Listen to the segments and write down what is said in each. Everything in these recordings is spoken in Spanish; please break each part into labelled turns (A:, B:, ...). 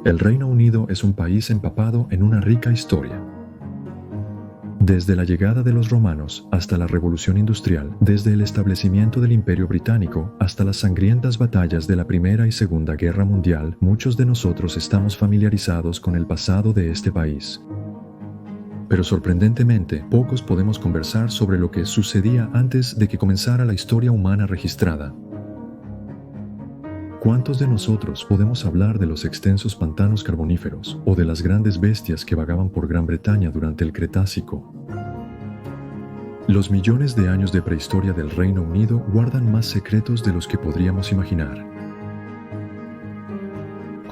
A: El Reino Unido es un país empapado en una rica historia. Desde la llegada de los romanos hasta la Revolución Industrial, desde el establecimiento del Imperio Británico hasta las sangrientas batallas de la Primera y Segunda Guerra Mundial, muchos de nosotros estamos familiarizados con el pasado de este país. Pero sorprendentemente, pocos podemos conversar sobre lo que sucedía antes de que comenzara la historia humana registrada. ¿Cuántos de nosotros podemos hablar de los extensos pantanos carboníferos o de las grandes bestias que vagaban por Gran Bretaña durante el Cretácico? Los millones de años de prehistoria del Reino Unido guardan más secretos de los que podríamos imaginar.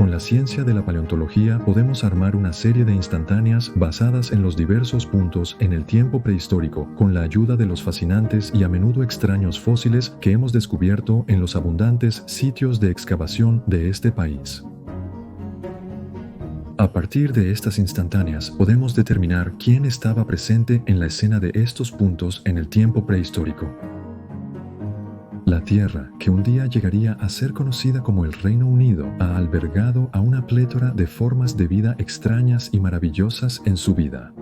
A: Con la ciencia de la paleontología podemos armar una serie de instantáneas basadas en los diversos puntos en el tiempo prehistórico con la ayuda de los fascinantes y a menudo extraños fósiles que hemos descubierto en los abundantes sitios de excavación de este país. A partir de estas instantáneas podemos determinar quién estaba presente en la escena de estos puntos en el tiempo prehistórico. La Tierra, que un día llegaría a ser conocida como el Reino Unido, ha albergado a una plétora de formas de vida extrañas y maravillosas en su vida.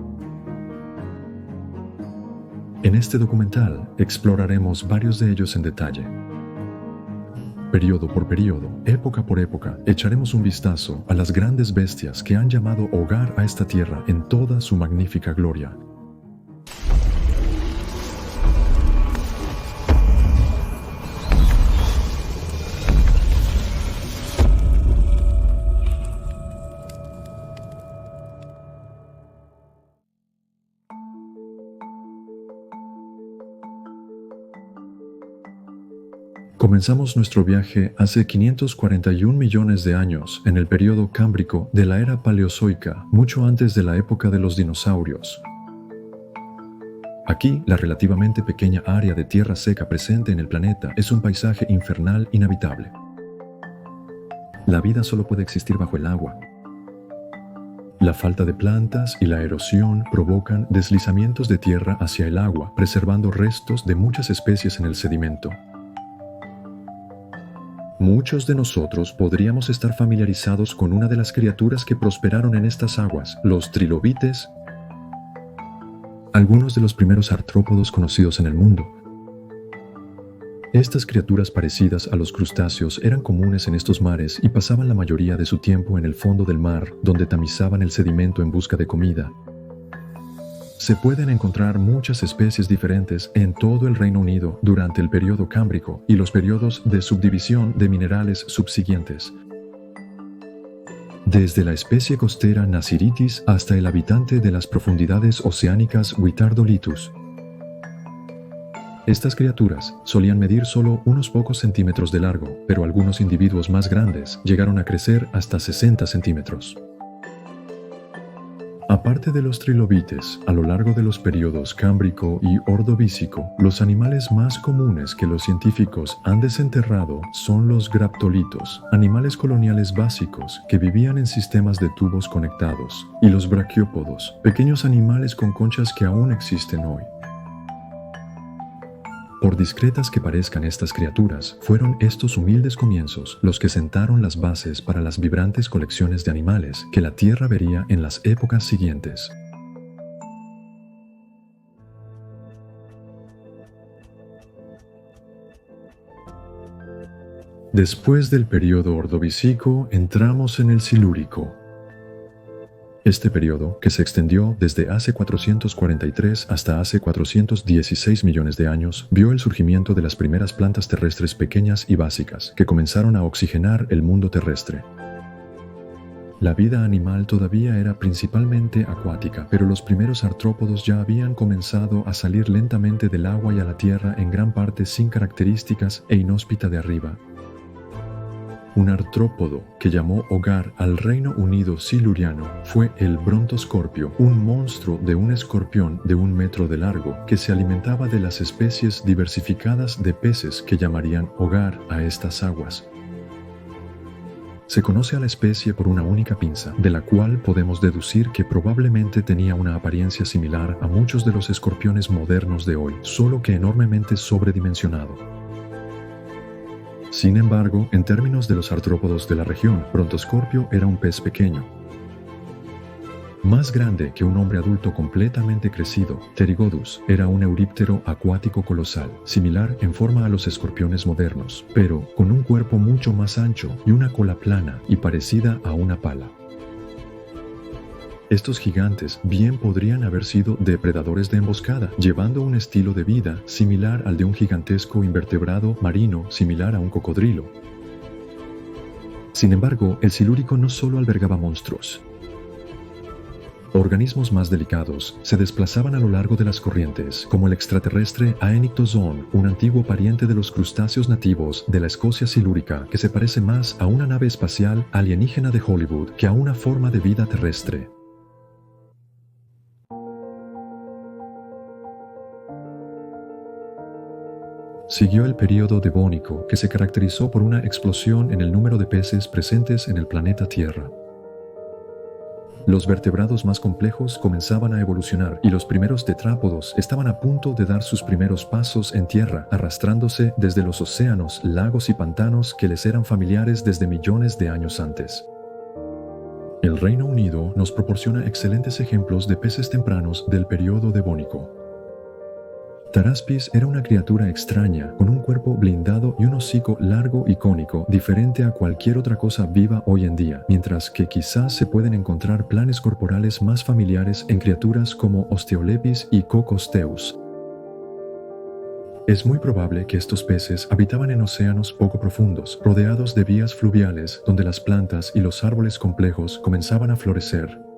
A: En este documental exploraremos varios de ellos en detalle. Período por período, época por época, echaremos un vistazo a las grandes bestias que han llamado hogar a esta tierra en toda su magnífica gloria. Comenzamos nuestro viaje hace 541 millones de años, en el período cámbrico de la era paleozoica, mucho antes de la época de los dinosaurios. Aquí, la relativamente pequeña área de tierra seca presente en el planeta es un paisaje infernal inhabitable. La vida solo puede existir bajo el agua. La falta de plantas y la erosión provocan deslizamientos de tierra hacia el agua, preservando restos de muchas especies en el sedimento. Muchos de nosotros podríamos estar familiarizados con una de las criaturas que prosperaron en estas aguas, los trilobites, algunos de los primeros artrópodos conocidos en el mundo. Estas criaturas parecidas a los crustáceos eran comunes en estos mares y pasaban la mayoría de su tiempo en el fondo del mar, donde tamizaban el sedimento en busca de comida. Se pueden encontrar muchas especies diferentes en todo el Reino Unido durante el período cámbrico y los periodos de subdivisión de minerales subsiguientes. Desde la especie costera Nasiritis hasta el habitante de las profundidades oceánicas Witardolitus. Estas criaturas solían medir solo unos pocos centímetros de largo, pero algunos individuos más grandes llegaron a crecer hasta 60 centímetros. Aparte de los trilobites, a lo largo de los periodos cámbrico y ordovícico, los animales más comunes que los científicos han desenterrado son los graptolitos, animales coloniales básicos que vivían en sistemas de tubos conectados, y los braquiópodos, pequeños animales con conchas que aún existen hoy. Por discretas que parezcan estas criaturas, fueron estos humildes comienzos los que sentaron las bases para las vibrantes colecciones de animales que la Tierra vería en las épocas siguientes. Después del período ordovícico, entramos en el silúrico. Este periodo, que se extendió desde hace 443 hasta hace 416 millones de años, vio el surgimiento de las primeras plantas terrestres pequeñas y básicas, que comenzaron a oxigenar el mundo terrestre. La vida animal todavía era principalmente acuática, pero los primeros artrópodos ya habían comenzado a salir lentamente del agua y a la tierra, en gran parte sin características e inhóspita de arriba. Un artrópodo que llamó hogar al Reino Unido siluriano fue el brontoscorpio, un monstruo de un escorpión de 1 metro de largo que se alimentaba de las especies diversificadas de peces que llamarían hogar a estas aguas. Se conoce a la especie por una única pinza, de la cual podemos deducir que probablemente tenía una apariencia similar a muchos de los escorpiones modernos de hoy, solo que enormemente sobredimensionado. Sin embargo, en términos de los artrópodos de la región, Brontoscorpio era un pez pequeño. Más grande que un hombre adulto completamente crecido, Pterigodus era un euríptero acuático colosal, similar en forma a los escorpiones modernos, pero con un cuerpo mucho más ancho y una cola plana y parecida a una pala. Estos gigantes bien podrían haber sido depredadores de emboscada, llevando un estilo de vida similar al de un gigantesco invertebrado marino similar a un cocodrilo. Sin embargo, el Silúrico no solo albergaba monstruos. Organismos más delicados se desplazaban a lo largo de las corrientes, como el extraterrestre Aenictozoon, un antiguo pariente de los crustáceos nativos de la Escocia silúrica que se parece más a una nave espacial alienígena de Hollywood que a una forma de vida terrestre. Siguió el período devónico, que se caracterizó por una explosión en el número de peces presentes en el planeta Tierra. Los vertebrados más complejos comenzaban a evolucionar y los primeros tetrápodos estaban a punto de dar sus primeros pasos en tierra, arrastrándose desde los océanos, lagos y pantanos que les eran familiares desde millones de años antes. El Reino Unido nos proporciona excelentes ejemplos de peces tempranos del período devónico. Taraspis era una criatura extraña, con un cuerpo blindado y un hocico largo y cónico, diferente a cualquier otra cosa viva hoy en día, mientras que quizás se pueden encontrar planes corporales más familiares en criaturas como Osteolepis y Cocosteus. Es muy probable que estos peces habitaban en océanos poco profundos, rodeados de vías fluviales donde las plantas y los árboles complejos comenzaban a florecer.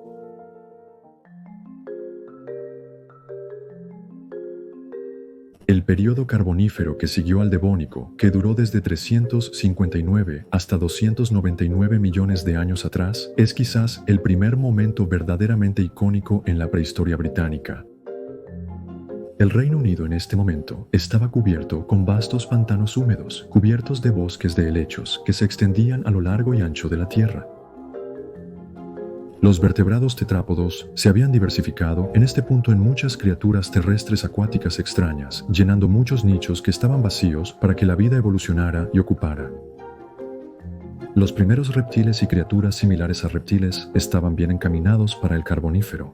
A: El período carbonífero que siguió al devónico, que duró desde 359 hasta 299 millones de años atrás, es quizás el primer momento verdaderamente icónico en la prehistoria británica. El Reino Unido en este momento estaba cubierto con vastos pantanos húmedos, cubiertos de bosques de helechos que se extendían a lo largo y ancho de la Tierra. Los vertebrados tetrápodos se habían diversificado en este punto en muchas criaturas terrestres acuáticas extrañas, llenando muchos nichos que estaban vacíos para que la vida evolucionara y ocupara. Los primeros reptiles y criaturas similares a reptiles estaban bien encaminados para el carbonífero.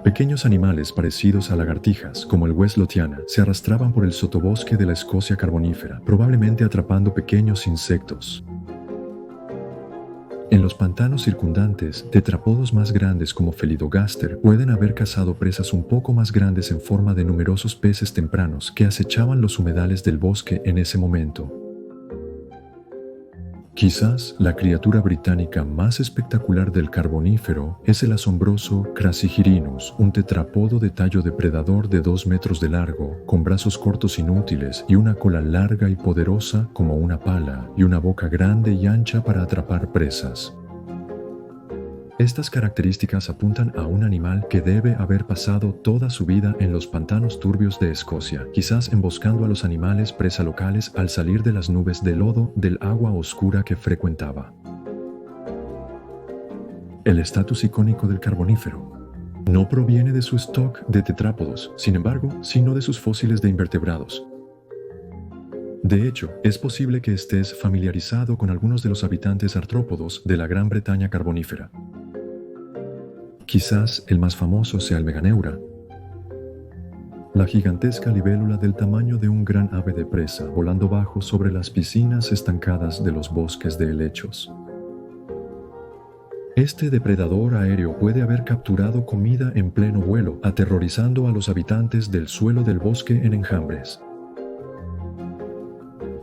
A: Pequeños animales parecidos a lagartijas, como el Westlotiana, se arrastraban por el sotobosque de la Escocia carbonífera, probablemente atrapando pequeños insectos. En los pantanos circundantes, tetrápodos más grandes como Felidogaster pueden haber cazado presas un poco más grandes en forma de numerosos peces tempranos que acechaban los humedales del bosque en ese momento. Quizás la criatura británica más espectacular del carbonífero es el asombroso Crassigyrinus, un tetrápodo de tallo depredador de 2 metros de largo, con brazos cortos inútiles y una cola larga y poderosa como una pala, y una boca grande y ancha para atrapar presas. Estas características apuntan a un animal que debe haber pasado toda su vida en los pantanos turbios de Escocia, quizás emboscando a los animales presa locales al salir de las nubes de lodo del agua oscura que frecuentaba. El estatus icónico del carbonífero no proviene de su stock de tetrápodos, sin embargo, sino de sus fósiles de invertebrados. De hecho, es posible que estés familiarizado con algunos de los habitantes artrópodos de la Gran Bretaña carbonífera. Quizás el más famoso sea el Meganeura, la gigantesca libélula del tamaño de un gran ave de presa, volando bajo sobre las piscinas estancadas de los bosques de helechos. Este depredador aéreo puede haber capturado comida en pleno vuelo, aterrorizando a los habitantes del suelo del bosque en enjambres.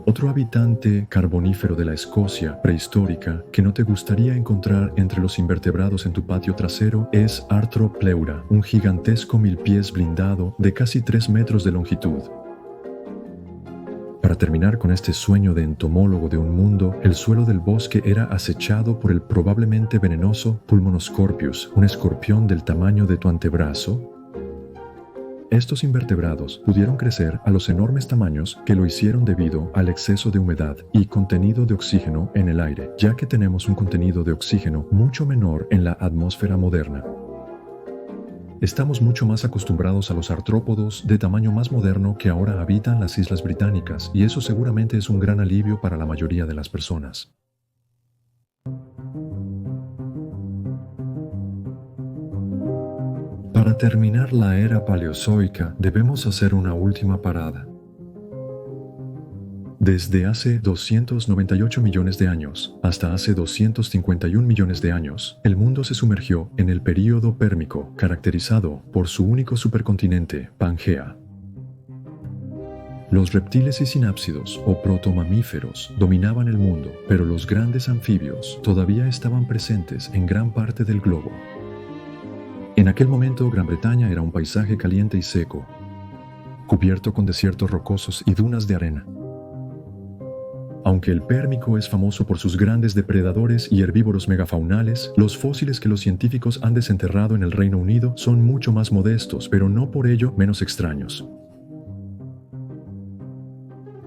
A: Otro habitante carbonífero de la Escocia prehistórica que no te gustaría encontrar entre los invertebrados en tu patio trasero es Arthropleura, un gigantesco milpiés blindado de casi 3 metros de longitud. Para terminar con este sueño de entomólogo de un mundo, el suelo del bosque era acechado por el probablemente venenoso Pulmonoscorpius, un escorpión del tamaño de tu antebrazo. Estos invertebrados pudieron crecer a los enormes tamaños que lo hicieron debido al exceso de humedad y contenido de oxígeno en el aire, ya que tenemos un contenido de oxígeno mucho menor en la atmósfera moderna. Estamos mucho más acostumbrados a los artrópodos de tamaño más moderno que ahora habitan las Islas Británicas, y eso seguramente es un gran alivio para la mayoría de las personas. Para terminar la era paleozoica, debemos hacer una última parada. Desde hace 298 millones de años hasta hace 251 millones de años, el mundo se sumergió en el período pérmico, caracterizado por su único supercontinente, Pangea. Los reptiles y sinápsidos, o protomamíferos, dominaban el mundo, pero los grandes anfibios todavía estaban presentes en gran parte del globo. En aquel momento, Gran Bretaña era un paisaje caliente y seco, cubierto con desiertos rocosos y dunas de arena. Aunque el Pérmico es famoso por sus grandes depredadores y herbívoros megafaunales, los fósiles que los científicos han desenterrado en el Reino Unido son mucho más modestos, pero no por ello menos extraños.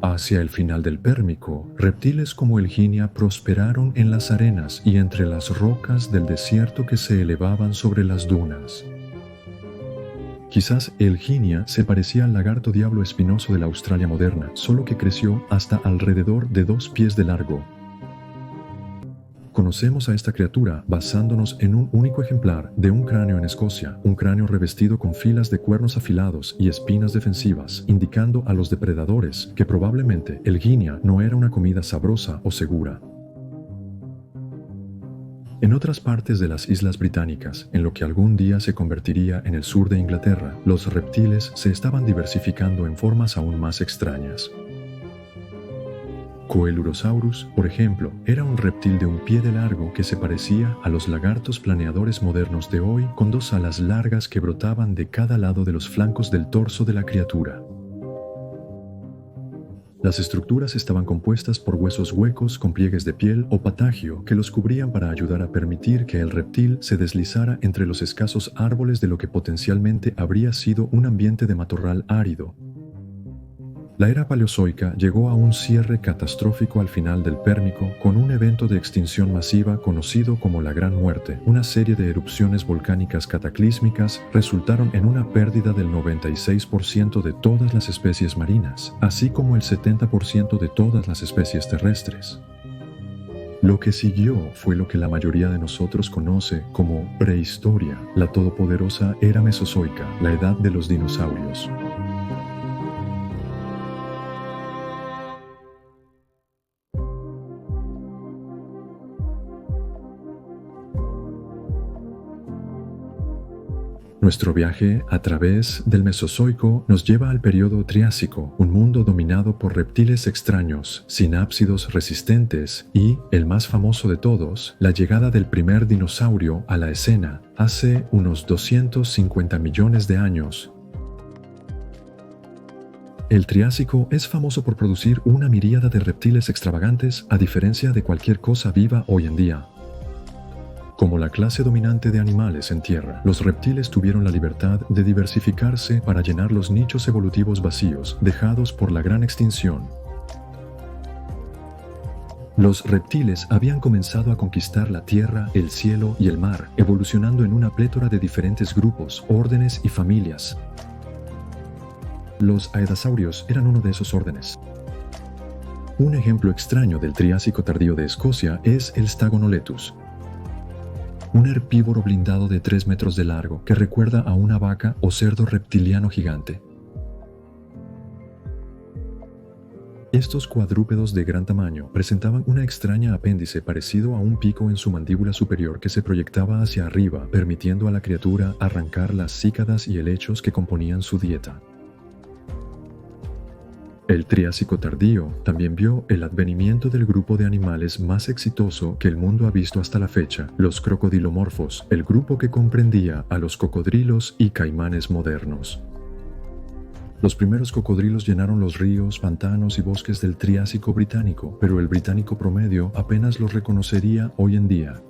A: Hacia el final del Pérmico, reptiles como el ginia prosperaron en las arenas y entre las rocas del desierto que se elevaban sobre las dunas. Quizás el ginia se parecía al lagarto diablo espinoso de la Australia moderna, solo que creció hasta alrededor de 2 pies de largo. Conocemos a esta criatura basándonos en un único ejemplar de un cráneo en Escocia, un cráneo revestido con filas de cuernos afilados y espinas defensivas, indicando a los depredadores que probablemente el ginia no era una comida sabrosa o segura. En otras partes de las Islas Británicas, en lo que algún día se convertiría en el sur de Inglaterra, los reptiles se estaban diversificando en formas aún más extrañas. Coelurosaurus, por ejemplo, era un reptil de un pie de largo que se parecía a los lagartos planeadores modernos de hoy, con 2 alas largas que brotaban de cada lado de los flancos del torso de la criatura. Las estructuras estaban compuestas por huesos huecos con pliegues de piel o patagio que los cubrían para ayudar a permitir que el reptil se deslizara entre los escasos árboles de lo que potencialmente habría sido un ambiente de matorral árido. La era paleozoica llegó a un cierre catastrófico al final del Pérmico con un evento de extinción masiva conocido como la Gran Muerte. Una serie de erupciones volcánicas cataclísmicas resultaron en una pérdida del 96% de todas las especies marinas, así como el 70% de todas las especies terrestres. Lo que siguió fue lo que la mayoría de nosotros conoce como prehistoria, la todopoderosa era mesozoica, la edad de los dinosaurios. Nuestro viaje a través del Mesozoico nos lleva al periodo Triásico, un mundo dominado por reptiles extraños, sinápsidos resistentes y, el más famoso de todos, la llegada del primer dinosaurio a la escena hace unos 250 millones de años. El Triásico es famoso por producir una miríada de reptiles extravagantes a diferencia de cualquier cosa viva hoy en día. Como la clase dominante de animales en tierra, los reptiles tuvieron la libertad de diversificarse para llenar los nichos evolutivos vacíos dejados por la gran extinción. Los reptiles habían comenzado a conquistar la tierra, el cielo y el mar, evolucionando en una plétora de diferentes grupos, órdenes y familias. Los aedasaurios eran uno de esos órdenes. Un ejemplo extraño del Triásico tardío de Escocia es el Stagonoletus, un herbívoro blindado de 3 metros de largo que recuerda a una vaca o cerdo reptiliano gigante. Estos cuadrúpedos de gran tamaño presentaban una extraña apéndice parecido a un pico en su mandíbula superior que se proyectaba hacia arriba, permitiendo a la criatura arrancar las cícadas y helechos que componían su dieta. El Triásico tardío también vio el advenimiento del grupo de animales más exitoso que el mundo ha visto hasta la fecha, los crocodilomorfos, el grupo que comprendía a los cocodrilos y caimanes modernos. Los primeros cocodrilos llenaron los ríos, pantanos y bosques del Triásico británico, pero el británico promedio apenas los reconocería hoy en día.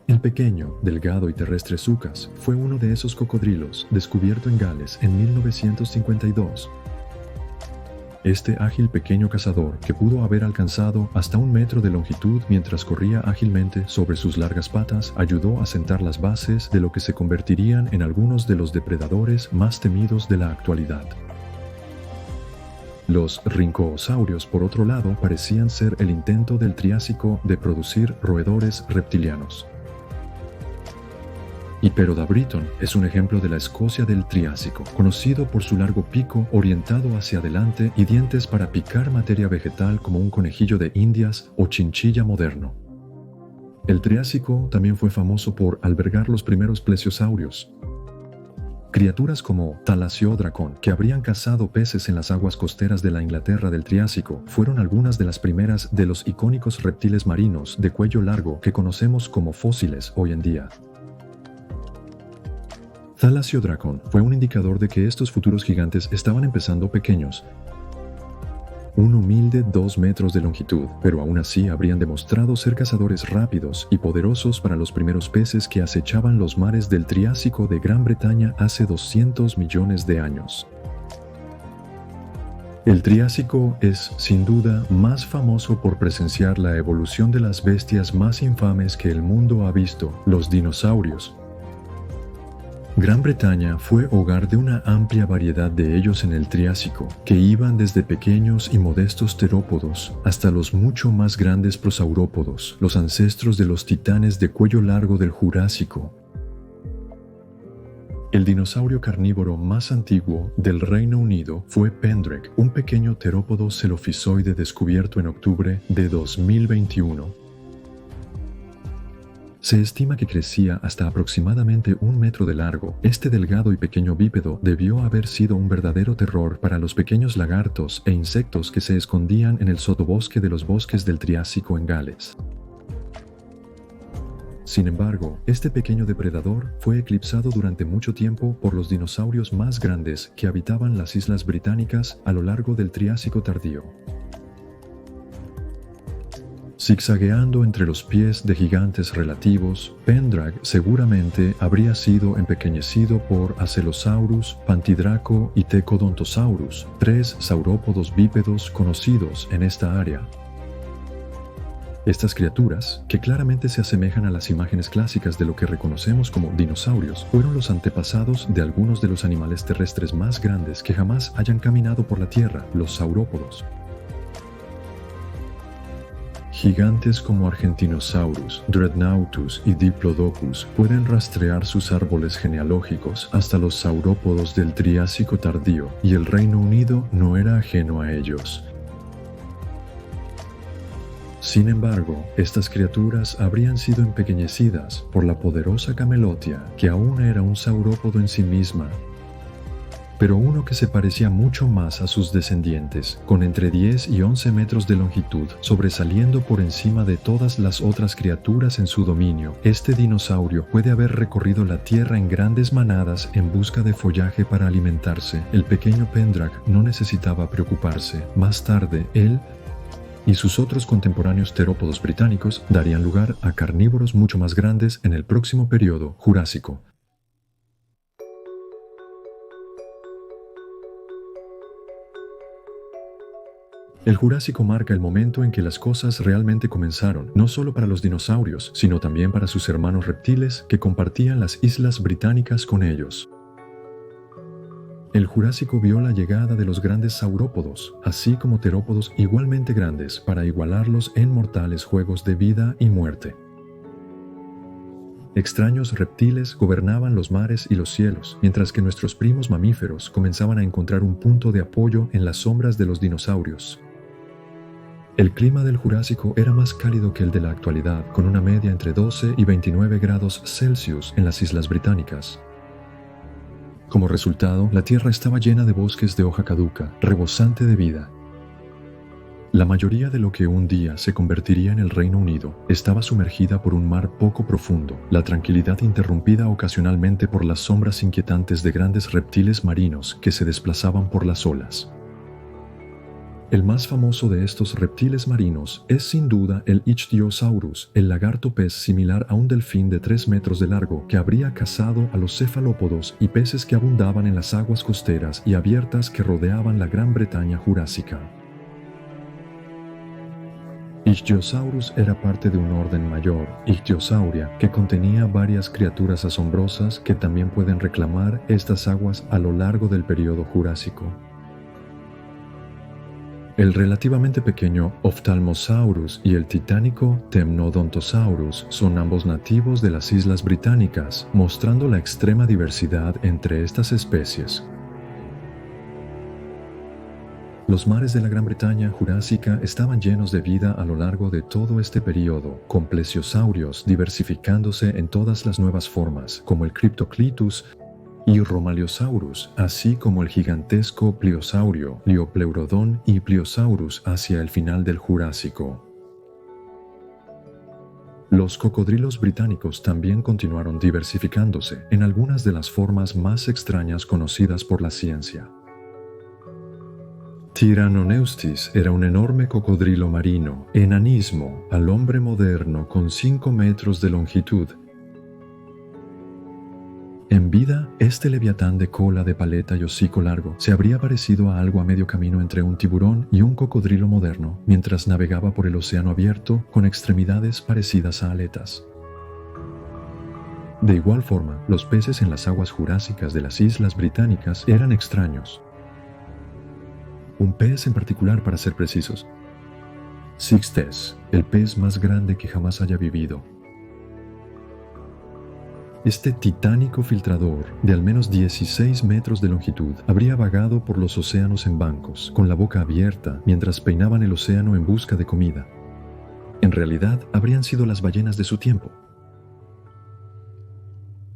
A: El pequeño, delgado y terrestre Sucas fue uno de esos cocodrilos, descubierto en Gales en 1952. Este ágil pequeño cazador, que pudo haber alcanzado hasta 1 metro de longitud mientras corría ágilmente sobre sus largas patas, ayudó a sentar las bases de lo que se convertirían en algunos de los depredadores más temidos de la actualidad. Los rincosaurios, por otro lado, parecían ser el intento del Triásico de producir roedores reptilianos. Hyperoda-Britton es un ejemplo de la Escocia del Triásico, conocido por su largo pico orientado hacia adelante y dientes para picar materia vegetal como un conejillo de Indias o chinchilla moderno. El Triásico también fue famoso por albergar los primeros plesiosaurios. Criaturas como Thalassiodracon, que habrían cazado peces en las aguas costeras de la Inglaterra del Triásico, fueron algunas de las primeras de los icónicos reptiles marinos de cuello largo que conocemos como fósiles hoy en día. Thalassiodracon fue un indicador de que estos futuros gigantes estaban empezando pequeños. Un humilde 2 metros de longitud, pero aún así habrían demostrado ser cazadores rápidos y poderosos para los primeros peces que acechaban los mares del Triásico de Gran Bretaña hace 200 millones de años. El Triásico es, sin duda, más famoso por presenciar la evolución de las bestias más infames que el mundo ha visto, los dinosaurios. Gran Bretaña fue hogar de una amplia variedad de ellos en el Triásico, que iban desde pequeños y modestos terópodos hasta los mucho más grandes prosaurópodos, los ancestros de los titanes de cuello largo del Jurásico. El dinosaurio carnívoro más antiguo del Reino Unido fue Pendraig, un pequeño terópodo celofisoide descubierto en octubre de 2021. Se estima que crecía hasta aproximadamente 1 metro de largo. Este delgado y pequeño bípedo debió haber sido un verdadero terror para los pequeños lagartos e insectos que se escondían en el sotobosque de los bosques del Triásico en Gales. Sin embargo, este pequeño depredador fue eclipsado durante mucho tiempo por los dinosaurios más grandes que habitaban las islas británicas a lo largo del Triásico tardío. Zigzagueando entre los pies de gigantes relativos, Pendraig seguramente habría sido empequeñecido por Acelosaurus, Pantidraco y Tecodontosaurus, 3 saurópodos bípedos conocidos en esta área. Estas criaturas, que claramente se asemejan a las imágenes clásicas de lo que reconocemos como dinosaurios, fueron los antepasados de algunos de los animales terrestres más grandes que jamás hayan caminado por la Tierra, los saurópodos. Gigantes como Argentinosaurus, Dreadnoughtus y Diplodocus pueden rastrear sus árboles genealógicos hasta los saurópodos del Triásico tardío, y el Reino Unido no era ajeno a ellos. Sin embargo, estas criaturas habrían sido empequeñecidas por la poderosa Camelotia, que aún era un saurópodo en sí misma, pero uno que se parecía mucho más a sus descendientes, con entre 10 y 11 metros de longitud, sobresaliendo por encima de todas las otras criaturas en su dominio. Este dinosaurio puede haber recorrido la Tierra en grandes manadas en busca de follaje para alimentarse. El pequeño Pendraig no necesitaba preocuparse. Más tarde, él y sus otros contemporáneos terópodos británicos darían lugar a carnívoros mucho más grandes en el próximo período Jurásico. El Jurásico marca el momento en que las cosas realmente comenzaron, no solo para los dinosaurios, sino también para sus hermanos reptiles que compartían las islas británicas con ellos. El Jurásico vio la llegada de los grandes saurópodos, así como terópodos igualmente grandes, para igualarlos en mortales juegos de vida y muerte. Extraños reptiles gobernaban los mares y los cielos, mientras que nuestros primos mamíferos comenzaban a encontrar un punto de apoyo en las sombras de los dinosaurios. El clima del Jurásico era más cálido que el de la actualidad, con una media entre 12 y 29 grados Celsius en las Islas Británicas. Como resultado, la Tierra estaba llena de bosques de hoja caduca, rebosante de vida. La mayoría de lo que un día se convertiría en el Reino Unido estaba sumergida por un mar poco profundo, la tranquilidad interrumpida ocasionalmente por las sombras inquietantes de grandes reptiles marinos que se desplazaban por las olas. El más famoso de estos reptiles marinos es sin duda el Ichthyosaurus, el lagarto pez similar a un delfín de 3 metros de largo que habría cazado a los cefalópodos y peces que abundaban en las aguas costeras y abiertas que rodeaban la Gran Bretaña jurásica. Ichthyosaurus era parte de un orden mayor, Ichthyosauria, que contenía varias criaturas asombrosas que también pueden reclamar estas aguas a lo largo del período Jurásico. El relativamente pequeño Ophthalmosaurus y el titánico Temnodontosaurus son ambos nativos de las Islas Británicas, mostrando la extrema diversidad entre estas especies. Los mares de la Gran Bretaña jurásica estaban llenos de vida a lo largo de todo este periodo, con plesiosaurios diversificándose en todas las nuevas formas, como el Cryptoclitus y Romaliosaurus, así como el gigantesco pliosaurio, Liopleurodon y Pliosaurus hacia el final del Jurásico. Los cocodrilos británicos también continuaron diversificándose en algunas de las formas más extrañas conocidas por la ciencia. Tyrannoneustis era un enorme cocodrilo marino, enanismo al hombre moderno con 5 metros de longitud. En vida, este leviatán de cola de paleta y hocico largo se habría parecido a algo a medio camino entre un tiburón y un cocodrilo moderno, mientras navegaba por el océano abierto con extremidades parecidas a aletas. De igual forma, los peces en las aguas jurásicas de las Islas Británicas eran extraños. Un pez en particular, para ser precisos. Sixtes, el pez más grande que jamás haya vivido. Este titánico filtrador, de al menos 16 metros de longitud, habría vagado por los océanos en bancos, con la boca abierta, mientras peinaban el océano en busca de comida. En realidad, habrían sido las ballenas de su tiempo.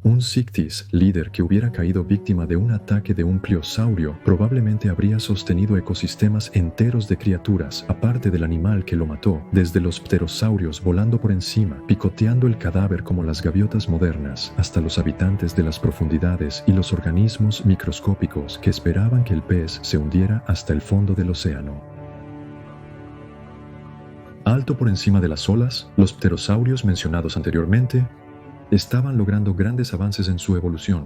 A: Un Sictis, líder que hubiera caído víctima de un ataque de un pliosaurio, probablemente habría sostenido ecosistemas enteros de criaturas, aparte del animal que lo mató, desde los pterosaurios volando por encima, picoteando el cadáver como las gaviotas modernas, hasta los habitantes de las profundidades y los organismos microscópicos que esperaban que el pez se hundiera hasta el fondo del océano. Alto por encima de las olas, los pterosaurios mencionados anteriormente estaban logrando grandes avances en su evolución.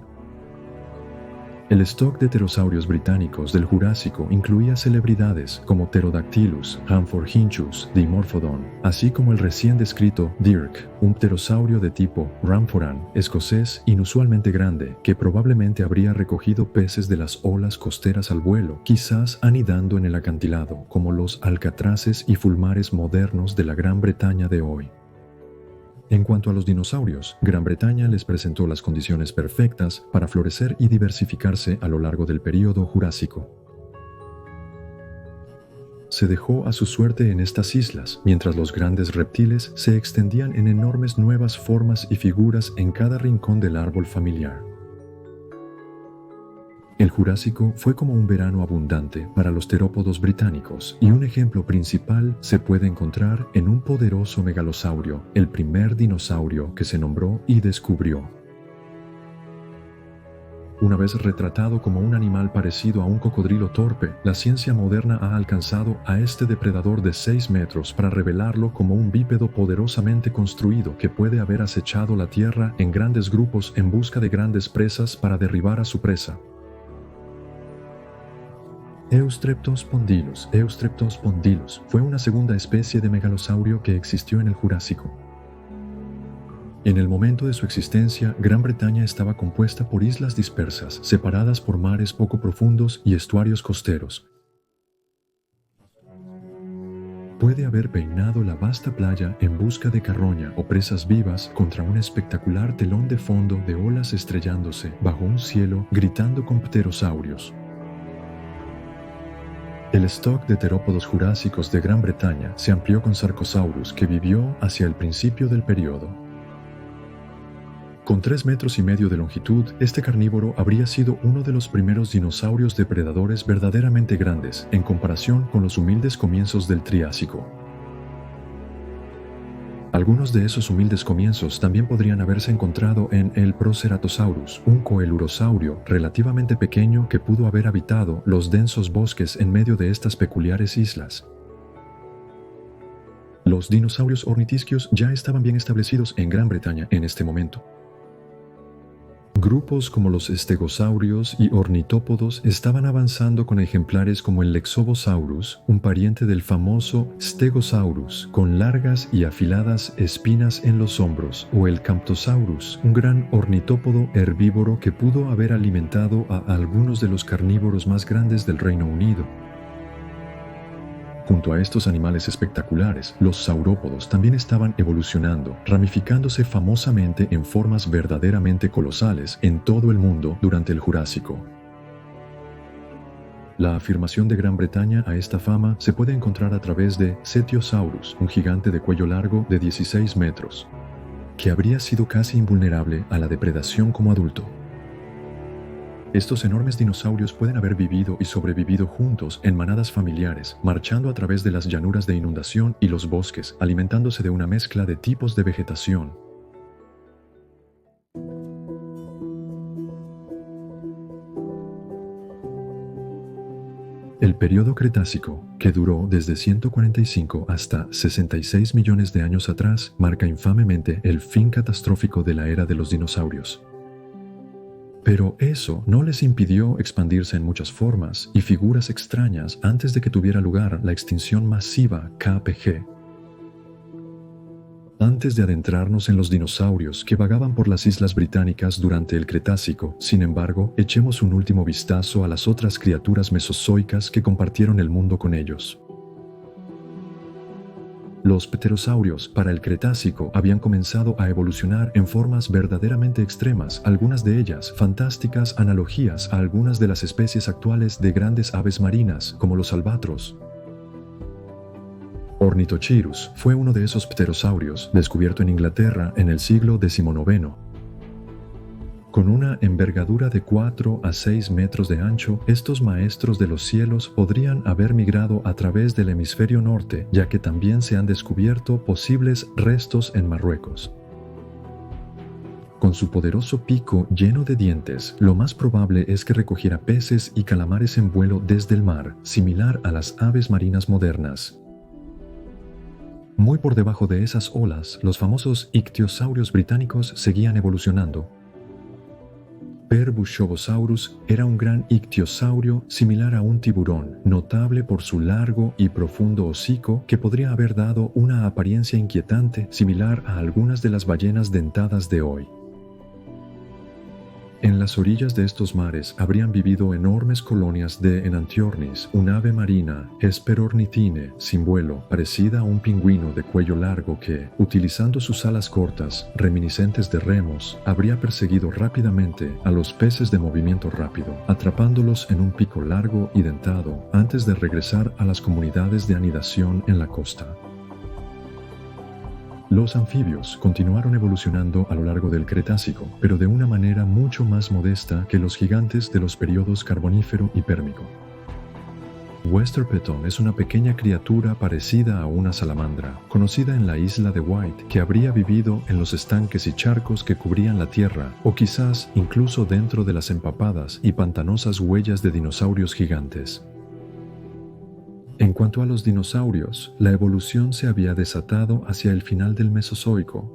A: El stock de pterosaurios británicos del Jurásico incluía celebridades como Pterodactylus, Hamforhynchus, Dimorphodon, así como el recién descrito Dirk, un pterosaurio de tipo Ramphoran, escocés inusualmente grande, que probablemente habría recogido peces de las olas costeras al vuelo, quizás anidando en el acantilado, como los alcatraces y fulmares modernos de la Gran Bretaña de hoy. En cuanto a los dinosaurios, Gran Bretaña les presentó las condiciones perfectas para florecer y diversificarse a lo largo del período Jurásico. Se dejó a su suerte en estas islas, mientras los grandes reptiles se extendían en enormes nuevas formas y figuras en cada rincón del árbol familiar. El Jurásico fue como un verano abundante para los terópodos británicos, y un ejemplo principal se puede encontrar en un poderoso megalosaurio, el primer dinosaurio que se nombró y descubrió. Una vez retratado como un animal parecido a un cocodrilo torpe, la ciencia moderna ha alcanzado a este depredador de 6 metros para revelarlo como un bípedo poderosamente construido que puede haber acechado la tierra en grandes grupos en busca de grandes presas para derribar a su presa. Eustreptospondylus fue una segunda especie de megalosaurio que existió en el Jurásico. En el momento de su existencia, Gran Bretaña estaba compuesta por islas dispersas, separadas por mares poco profundos y estuarios costeros. Puede haber peinado la vasta playa en busca de carroña o presas vivas contra un espectacular telón de fondo de olas estrellándose bajo un cielo gritando con pterosaurios. El stock de terópodos jurásicos de Gran Bretaña se amplió con Sarcosaurus, que vivió hacia el principio del período. Con 3,5 metros de longitud, este carnívoro habría sido uno de los primeros dinosaurios depredadores verdaderamente grandes, en comparación con los humildes comienzos del Triásico. Algunos de esos humildes comienzos también podrían haberse encontrado en el Proceratosaurus, un coelurosaurio relativamente pequeño que pudo haber habitado los densos bosques en medio de estas peculiares islas. Los dinosaurios ornitisquios ya estaban bien establecidos en Gran Bretaña en este momento. Grupos como los estegosaurios y ornitópodos estaban avanzando con ejemplares como el Lexobosaurus, un pariente del famoso Stegosaurus, con largas y afiladas espinas en los hombros, o el Camptosaurus, un gran ornitópodo herbívoro que pudo haber alimentado a algunos de los carnívoros más grandes del Reino Unido. Junto a estos animales espectaculares, los saurópodos también estaban evolucionando, ramificándose famosamente en formas verdaderamente colosales en todo el mundo durante el Jurásico. La afirmación de Gran Bretaña a esta fama se puede encontrar a través de Cetiosaurus, un gigante de cuello largo de 16 metros, que habría sido casi invulnerable a la depredación como adulto. Estos enormes dinosaurios pueden haber vivido y sobrevivido juntos en manadas familiares, marchando a través de las llanuras de inundación y los bosques, alimentándose de una mezcla de tipos de vegetación. El período Cretácico, que duró desde 145 hasta 66 millones de años atrás, marca infamemente el fin catastrófico de la era de los dinosaurios. Pero eso no les impidió expandirse en muchas formas y figuras extrañas antes de que tuviera lugar la extinción masiva KPG. Antes de adentrarnos en los dinosaurios que vagaban por las islas británicas durante el Cretácico, sin embargo, echemos un último vistazo a las otras criaturas mesozoicas que compartieron el mundo con ellos. Los pterosaurios para el Cretácico habían comenzado a evolucionar en formas verdaderamente extremas, algunas de ellas fantásticas analogías a algunas de las especies actuales de grandes aves marinas, como los albatros. Ornithocheirus fue uno de esos pterosaurios, descubierto en Inglaterra en el siglo XIX. Con una envergadura de 4 a 6 metros de ancho, estos maestros de los cielos podrían haber migrado a través del hemisferio norte, ya que también se han descubierto posibles restos en Marruecos. Con su poderoso pico lleno de dientes, lo más probable es que recogiera peces y calamares en vuelo desde el mar, similar a las aves marinas modernas. Muy por debajo de esas olas, los ictiosaurios británicos seguían evolucionando. Perbushobosaurus era un gran ictiosaurio similar a un tiburón, notable por su largo y profundo hocico que podría haber dado una apariencia inquietante similar a algunas de las ballenas dentadas de hoy. En las orillas de estos mares habrían vivido enormes colonias de Enantiornis, un ave marina Hesperornithine sin vuelo, parecida a un pingüino de cuello largo que, utilizando sus alas cortas, reminiscentes de remos, habría perseguido rápidamente a los peces de movimiento rápido, atrapándolos en un pico largo y dentado antes de regresar a las comunidades de anidación en la costa. Los anfibios continuaron evolucionando a lo largo del Cretácico, pero de una manera mucho más modesta que los gigantes de los periodos Carbonífero y Pérmico. Westerpeton es una pequeña criatura parecida a una salamandra, conocida en la isla de Wight, que habría vivido en los estanques y charcos que cubrían la Tierra, o quizás incluso dentro de las empapadas y pantanosas huellas de dinosaurios gigantes. En cuanto a los dinosaurios, la evolución se había desatado hacia el final del Mesozoico.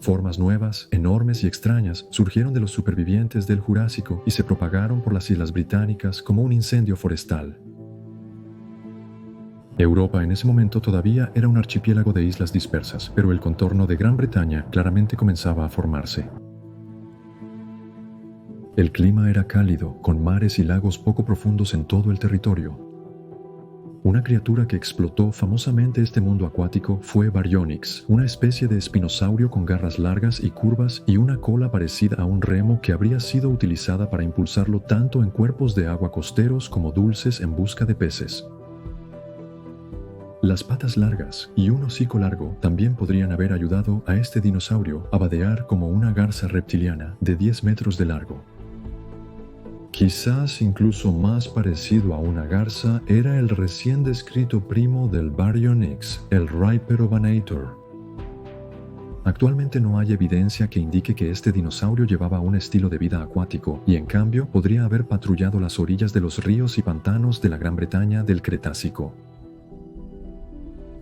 A: Formas nuevas, enormes y extrañas surgieron de los supervivientes del Jurásico y se propagaron por las islas británicas como un incendio forestal. Europa en ese momento todavía era un archipiélago de islas dispersas, pero el contorno de Gran Bretaña claramente comenzaba a formarse. El clima era cálido, con mares y lagos poco profundos en todo el territorio. Una criatura que explotó famosamente este mundo acuático fue Baryonyx, una especie de espinosaurio con garras largas y curvas y una cola parecida a un remo que habría sido utilizada para impulsarlo tanto en cuerpos de agua costeros como dulces en busca de peces. Las patas largas y un hocico largo también podrían haber ayudado a este dinosaurio a vadear como una garza reptiliana de 10 metros de largo. Quizás incluso más parecido a una garza era el recién descrito primo del Baryonyx, el Rhyperovanator. Actualmente no hay evidencia que indique que este dinosaurio llevaba un estilo de vida acuático y en cambio podría haber patrullado las orillas de los ríos y pantanos de la Gran Bretaña del Cretácico.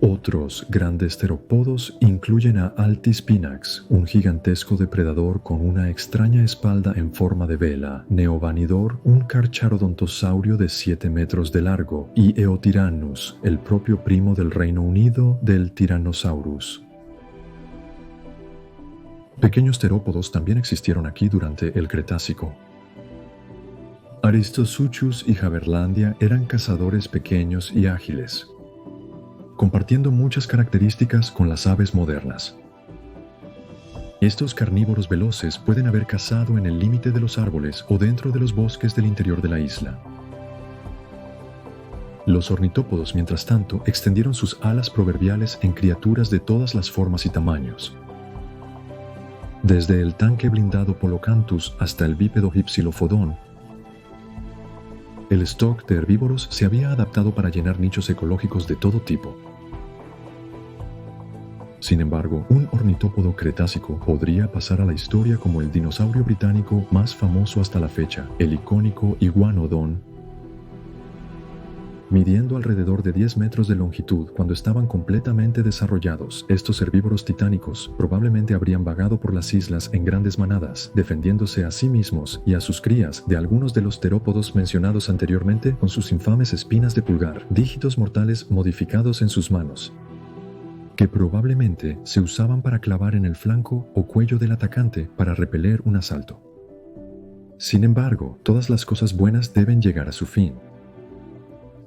A: Otros grandes terópodos incluyen a Altispinax, un gigantesco depredador con una extraña espalda en forma de vela, Neobanidor, un carcharodontosaurio de 7 metros de largo, y Eotyrannus, el propio primo del Reino Unido del Tyrannosaurus. Pequeños terópodos también existieron aquí durante el Cretácico. Aristosuchus y Haberlandia eran cazadores pequeños y ágiles, compartiendo muchas características con las aves modernas. Estos carnívoros veloces pueden haber cazado en el límite de los árboles o dentro de los bosques del interior de la isla. Los ornitópodos, mientras tanto, extendieron sus alas proverbiales en criaturas de todas las formas y tamaños. Desde el tanque blindado Polocanthus hasta el bípedo Hypsilophodon, el stock de herbívoros se había adaptado para llenar nichos ecológicos de todo tipo. Sin embargo, un ornitópodo cretácico podría pasar a la historia como el dinosaurio británico más famoso hasta la fecha, el icónico Iguanodon, midiendo alrededor de 10 metros de longitud cuando estaban completamente desarrollados. Estos herbívoros titánicos probablemente habrían vagado por las islas en grandes manadas, defendiéndose a sí mismos y a sus crías de algunos de los terópodos mencionados anteriormente con sus infames espinas de pulgar, dígitos mortales modificados en sus manos, que probablemente se usaban para clavar en el flanco o cuello del atacante para repeler un asalto. Sin embargo, todas las cosas buenas deben llegar a su fin.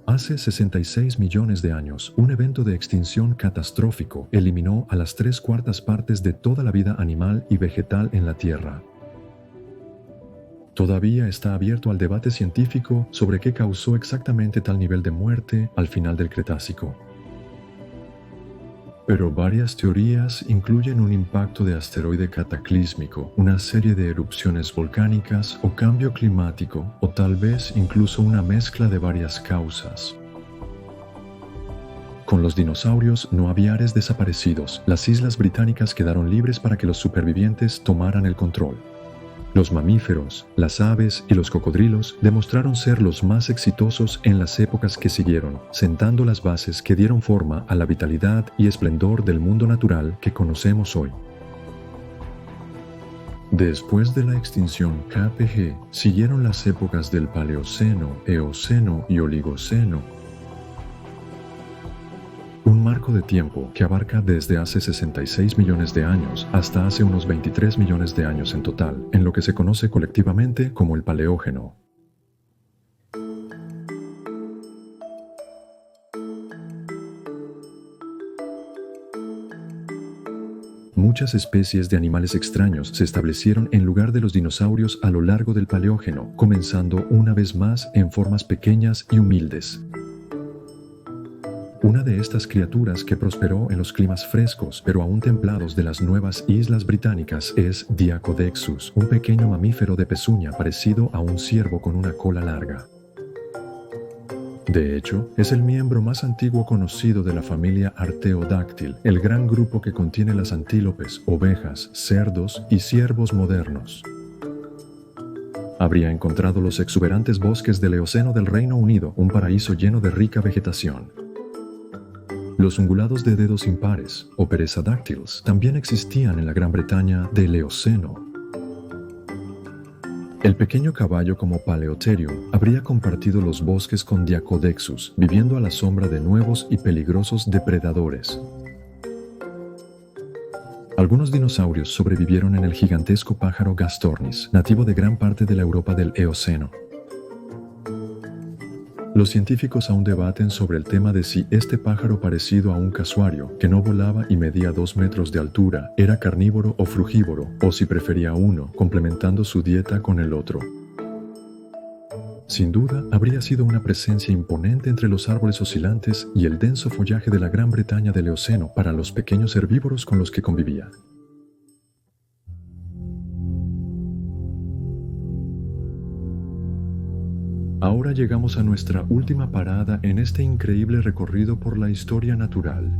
A: Hace 66 millones de años, un evento de extinción catastrófico eliminó a las 3/4 partes de toda la vida animal y vegetal en la Tierra. Todavía está abierto al debate científico sobre qué causó exactamente tal nivel de muerte al final del Cretácico. Pero varias teorías incluyen un impacto de asteroide cataclísmico, una serie de erupciones volcánicas o cambio climático, o tal vez incluso una mezcla de varias causas. Con los dinosaurios no había ares desaparecidos. Las islas británicas quedaron libres para que los supervivientes tomaran el control. Los mamíferos, las aves y los cocodrilos demostraron ser los más exitosos en las épocas que siguieron, sentando las bases que dieron forma a la vitalidad y esplendor del mundo natural que conocemos hoy. Después de la extinción KPG, siguieron las épocas del Paleoceno, Eoceno y Oligoceno, un marco de tiempo que abarca desde hace 66 millones de años hasta hace unos 23 millones de años en total, en lo que se conoce colectivamente como el Paleógeno. Muchas especies de animales extraños se establecieron en lugar de los dinosaurios a lo largo del Paleógeno, comenzando una vez más en formas pequeñas y humildes. Una de estas criaturas que prosperó en los climas frescos pero aún templados de las nuevas islas británicas es Diacodexus, un pequeño mamífero de pezuña parecido a un ciervo con una cola larga. De hecho, es el miembro más antiguo conocido de la familia Arteodáctil, el gran grupo que contiene las antílopes, ovejas, cerdos y ciervos modernos. Habría encontrado los exuberantes bosques del Eoceno del Reino Unido, un paraíso lleno de rica vegetación. Los ungulados de dedos impares, o Perezadaktils, también existían en la Gran Bretaña del Eoceno. El pequeño caballo como Paleotherium habría compartido los bosques con Diacodexus, viviendo a la sombra de nuevos y peligrosos depredadores. Algunos dinosaurios sobrevivieron en el gigantesco pájaro Gastornis, nativo de gran parte de la Europa del Eoceno. Los científicos aún debaten sobre el tema de si este pájaro parecido a un casuario, que no volaba y medía 2 metros de altura, era carnívoro o frugívoro, o si prefería uno, complementando su dieta con el otro. Sin duda, habría sido una presencia imponente entre los árboles oscilantes y el denso follaje de la Gran Bretaña del Eoceno para los pequeños herbívoros con los que convivía. Ahora llegamos a nuestra última parada en este increíble recorrido por la historia natural.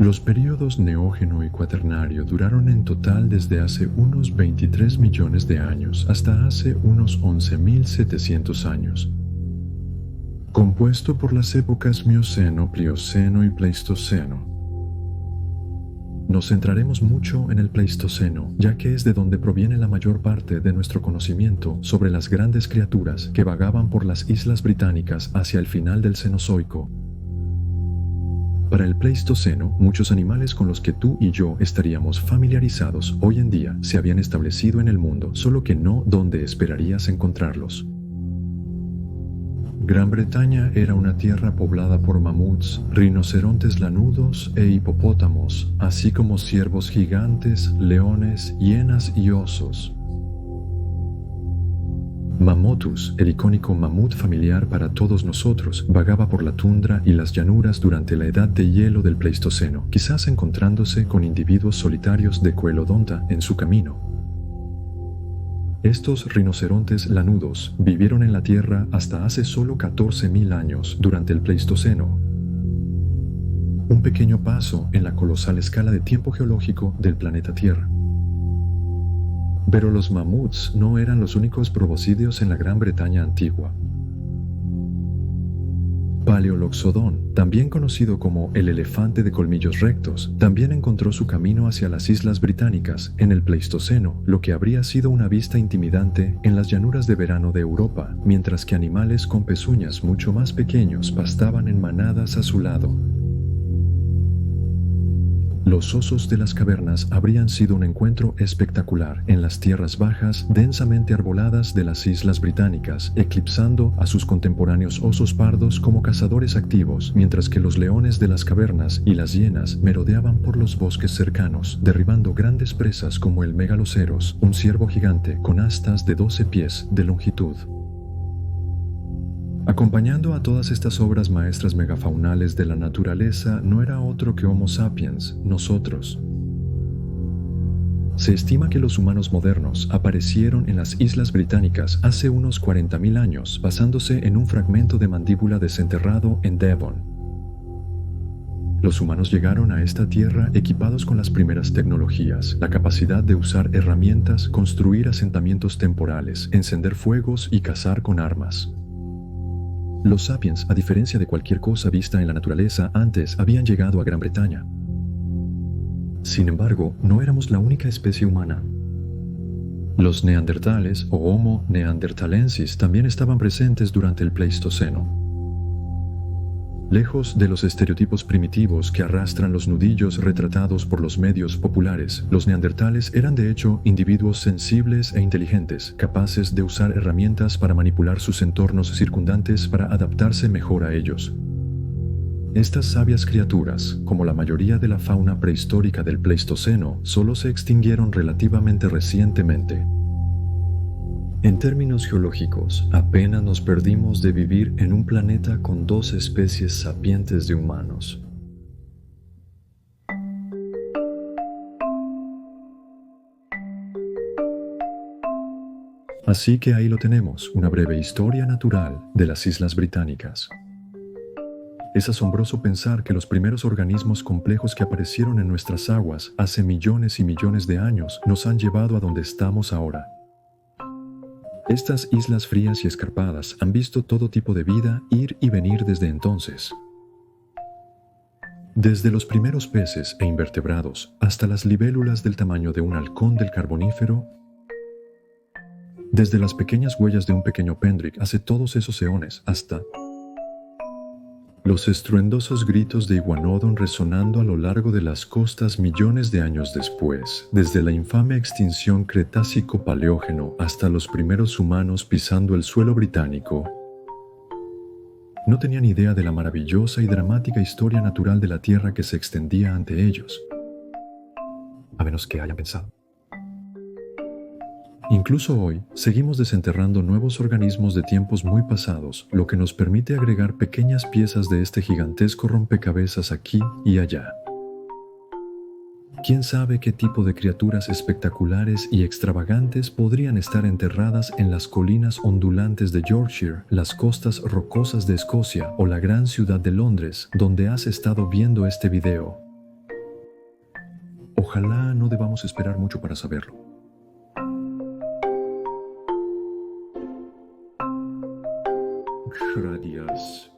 A: Los períodos Neógeno y Cuaternario duraron en total desde hace unos 23 millones de años hasta hace unos 11.700 años, compuesto por las épocas Mioceno, Plioceno y Pleistoceno. Nos centraremos mucho en el Pleistoceno, ya que es de donde proviene la mayor parte de nuestro conocimiento sobre las grandes criaturas que vagaban por las islas británicas hacia el final del Cenozoico. Para el Pleistoceno, muchos animales con los que tú y yo estaríamos familiarizados hoy en día se habían establecido en el mundo, solo que no donde esperarías encontrarlos. Gran Bretaña era una tierra poblada por mamuts, rinocerontes lanudos e hipopótamos, así como ciervos gigantes, leones, hienas y osos. Mammothus, el icónico mamut familiar para todos nosotros, vagaba por la tundra y las llanuras durante la edad de hielo del Pleistoceno, quizás encontrándose con individuos solitarios de Coelodonta en su camino. Estos rinocerontes lanudos vivieron en la Tierra hasta hace solo 14.000 años durante el Pleistoceno, un pequeño paso en la colosal escala de tiempo geológico del planeta Tierra. Pero los mamuts no eran los únicos proboscideos en la Gran Bretaña antigua. Paleoloxodon, también conocido como el elefante de colmillos rectos, también encontró su camino hacia las Islas Británicas en el Pleistoceno, lo que habría sido una vista intimidante en las llanuras de verano de Europa, mientras que animales con pezuñas mucho más pequeños pastaban en manadas a su lado. Los osos de las cavernas habrían sido un encuentro espectacular en las tierras bajas densamente arboladas de las Islas Británicas, eclipsando a sus contemporáneos osos pardos como cazadores activos, mientras que los leones de las cavernas y las hienas merodeaban por los bosques cercanos, derribando grandes presas como el megaloceros, un ciervo gigante con astas de 12 pies de longitud. Acompañando a todas estas obras maestras megafaunales de la naturaleza no era otro que Homo sapiens, nosotros. Se estima que los humanos modernos aparecieron en las Islas Británicas hace unos 40.000 años, basándose en un fragmento de mandíbula desenterrado en Devon. Los humanos llegaron a esta tierra equipados con las primeras tecnologías, la capacidad de usar herramientas, construir asentamientos temporales, encender fuegos y cazar con armas. Los sapiens, a diferencia de cualquier cosa vista en la naturaleza antes, habían llegado a Gran Bretaña. Sin embargo, no éramos la única especie humana. Los neandertales o Homo neanderthalensis también estaban presentes durante el Pleistoceno. Lejos de los estereotipos primitivos que arrastran los nudillos retratados por los medios populares, los neandertales eran de hecho individuos sensibles e inteligentes, capaces de usar herramientas para manipular sus entornos circundantes para adaptarse mejor a ellos. Estas sabias criaturas, como la mayoría de la fauna prehistórica del Pleistoceno, solo se extinguieron relativamente recientemente. En términos geológicos, apenas nos perdimos de vivir en un planeta con 2 especies sapientes de humanos. Así que ahí lo tenemos, una breve historia natural de las Islas Británicas. Es asombroso pensar que los primeros organismos complejos que aparecieron en nuestras aguas hace millones y millones de años nos han llevado a donde estamos ahora. Estas islas frías y escarpadas han visto todo tipo de vida ir y venir desde entonces. Desde los primeros peces e invertebrados hasta las libélulas del tamaño de un halcón del Carbonífero, desde las pequeñas huellas de un pequeño pendric hace todos esos eones hasta los estruendosos gritos de Iguanodon resonando a lo largo de las costas millones de años después, desde la infame extinción Cretácico-Paleógeno hasta los primeros humanos pisando el suelo británico. No tenían idea de la maravillosa y dramática historia natural de la Tierra que se extendía ante ellos, a menos que hayan pensado. Incluso hoy, seguimos desenterrando nuevos organismos de tiempos muy pasados, lo que nos permite agregar pequeñas piezas de este gigantesco rompecabezas aquí y allá. ¿Quién sabe qué tipo de criaturas espectaculares y extravagantes podrían estar enterradas en las colinas ondulantes de Yorkshire, las costas rocosas de Escocia o la gran ciudad de Londres, donde has estado viendo este video? Ojalá no debamos esperar mucho para saberlo. Gracias.